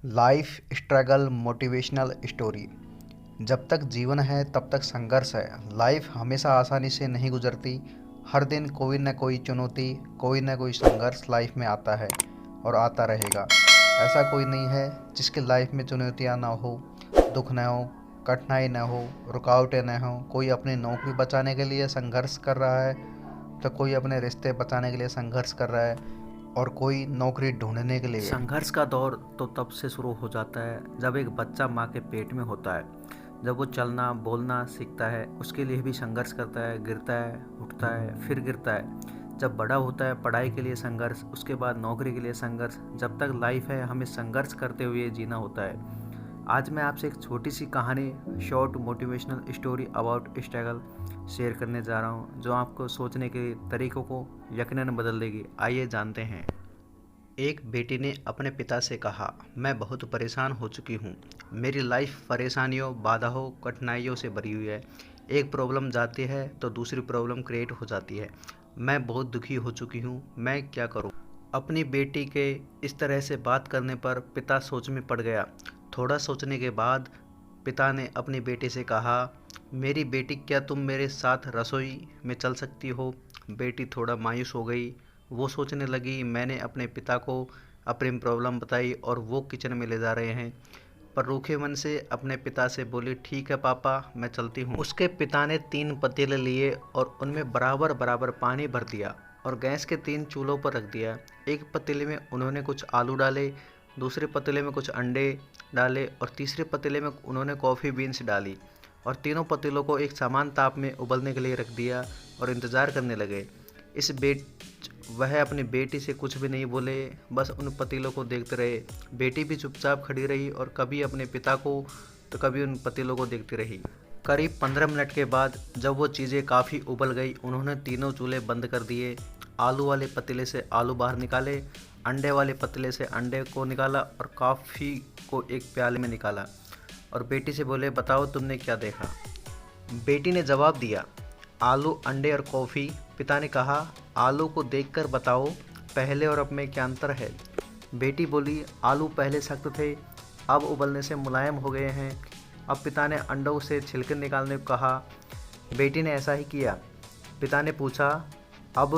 Life struggle motivational story. जब तक जीवन है तब तक संघर्ष है। लाइफ हमेशा आसानी से नहीं गुजरती। हर दिन कोई न कोई चुनौती, कोई न कोई संघर्ष लाइफ में आता है और आता रहेगा। ऐसा कोई नहीं है जिसकी लाइफ में चुनौतियाँ ना हो, दुख न हो, कठिनाई न हो, रुकावटें न हो। कोई अपनी नौकरी बचाने के लिए संघर्ष कर रहा है तो कोई अपने रिश्ते बचाने के लिए संघर्ष कर रहा है और कोई नौकरी ढूंढने के लिए। संघर्ष का दौर तो तब से शुरू हो जाता है जब एक बच्चा माँ के पेट में होता है। जब वो चलना बोलना सीखता है, उसके लिए भी संघर्ष करता है, गिरता है, उठता है, फिर गिरता है। जब बड़ा होता है, पढ़ाई के लिए संघर्ष, उसके बाद नौकरी के लिए संघर्ष। जब तक लाइफ है, हमें संघर्ष करते हुए जीना होता है। आज मैं आपसे एक छोटी सी कहानी, short motivational story about struggle share करने जा रहा हूँ, जो आपको सोचने के तरीकों को यकीनन बदल देगी। आइए जानते हैं। एक बेटी ने अपने पिता से कहा, मैं बहुत परेशान हो चुकी हूँ। मेरी लाइफ परेशानियों, बाधाओं, कठिनाइयों से भरी हुई है। एक प्रॉब्लम जाती है तो दूसरी प्रॉब्लम क्रिएट हो जाती है। मैं बहुत दुखी हो चुकी हूँ, मैं क्या करूँ। अपनी बेटी के इस तरह से बात करने पर पिता सोच में पड़ गया। थोड़ा सोचने के बाद पिता ने अपनी बेटी से कहा, मेरी बेटी, क्या तुम मेरे साथ रसोई में चल सकती हो। बेटी थोड़ा मायूस हो गई। वो सोचने लगी, मैंने अपने पिता को अपनी प्रॉब्लम बताई और वो किचन में ले जा रहे हैं। पर रूखे मन से अपने पिता से बोली, ठीक है पापा, मैं चलती हूँ। उसके पिता ने 3 पतीले लिए और उनमें बराबर बराबर पानी भर दिया और गैस के 3 चूल्हों पर रख दिया। एक पतीले में उन्होंने कुछ आलू डाले, दूसरे पतीले में कुछ अंडे डाले और तीसरे पतीले में उन्होंने कॉफ़ी बीन्स डाली और तीनों पतीलों को एक समान ताप में उबलने के लिए रख दिया और इंतज़ार करने लगे। वह अपनी बेटी से कुछ भी नहीं बोले, बस उन पतीलों को देखते रहे। बेटी भी चुपचाप खड़ी रही और कभी अपने पिता को तो कभी उन पतीलों को देखती रही। करीब 15 मिनट के बाद जब वो चीज़ें काफ़ी उबल गई, उन्होंने तीनों चूल्हे बंद कर दिए। आलू वाले पतीले से आलू बाहर निकाले, अंडे वाले पतीले से अंडे को निकाला और कॉफ़ी को एक प्याले में निकाला और बेटी से बोले, बताओ तुमने क्या देखा। बेटी ने जवाब दिया, आलू, अंडे और कॉफ़ी। पिता ने कहा, आलू को देखकर बताओ पहले और अब में क्या अंतर है। बेटी बोली, आलू पहले सख्त थे, अब उबलने से मुलायम हो गए हैं। अब पिता ने अंडों से छिलके निकालने को कहा। बेटी ने ऐसा ही किया। पिता ने पूछा, अब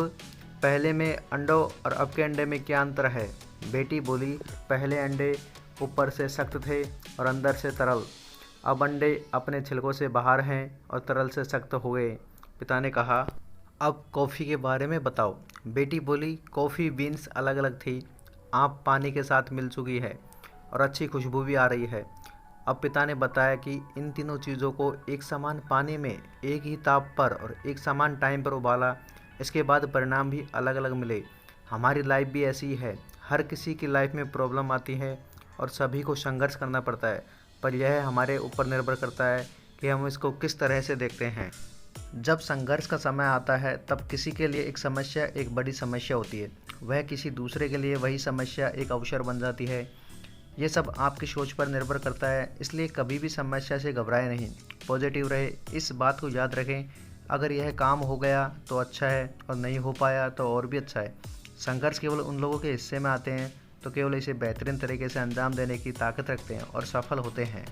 पहले में अंडों और अब के अंडे में क्या अंतर है। बेटी बोली, पहले अंडे ऊपर से सख्त थे और अंदर से तरल, अब अंडे अपने छिलकों से बाहर हैं और तरल से सख्त हो गए। पिता ने कहा, अब कॉफ़ी के बारे में बताओ। बेटी बोली, कॉफ़ी बीन्स अलग अलग थी, आप पानी के साथ मिल चुकी है और अच्छी खुशबू भी आ रही है। अब पिता ने बताया कि इन तीनों चीज़ों को एक समान पानी में एक ही ताप पर और एक समान टाइम पर उबाला। इसके बाद परिणाम भी अलग अलग मिले। हमारी लाइफ भी ऐसी ही है। हर किसी की लाइफ में प्रॉब्लम आती है और सभी को संघर्ष करना पड़ता है, पर यह हमारे ऊपर निर्भर करता है कि हम इसको किस तरह से देखते हैं। जब संघर्ष का समय आता है तब किसी के लिए एक समस्या एक बड़ी समस्या होती है, वह किसी दूसरे के लिए वही समस्या एक अवसर बन जाती है। ये सब आपकी सोच पर निर्भर करता है, इसलिए कभी भी समस्या से घबराए नहीं, पॉजिटिव रहे। इस बात को याद रखें, अगर यह काम हो गया तो अच्छा है और नहीं हो पाया तो और भी अच्छा है। संघर्ष केवल उन लोगों के हिस्से में आते हैं तो केवल इसे बेहतरीन तरीके से अंजाम देने की ताकत रखते हैं और सफल होते हैं।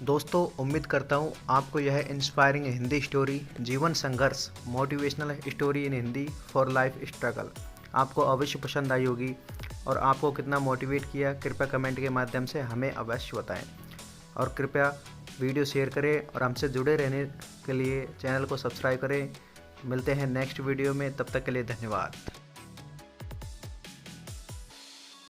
दोस्तों, उम्मीद करता हूँ आपको यह इंस्पायरिंग हिंदी स्टोरी, जीवन संघर्ष, motivational story in Hindi for life struggle, आपको अवश्य पसंद आई होगी और आपको कितना मोटिवेट किया, कृपया कमेंट के माध्यम से हमें अवश्य बताएं और कृपया वीडियो शेयर करें और हमसे जुड़े रहने के लिए चैनल को सब्सक्राइब करें। मिलते हैं नेक्स्ट वीडियो में, तब तक के लिए धन्यवाद।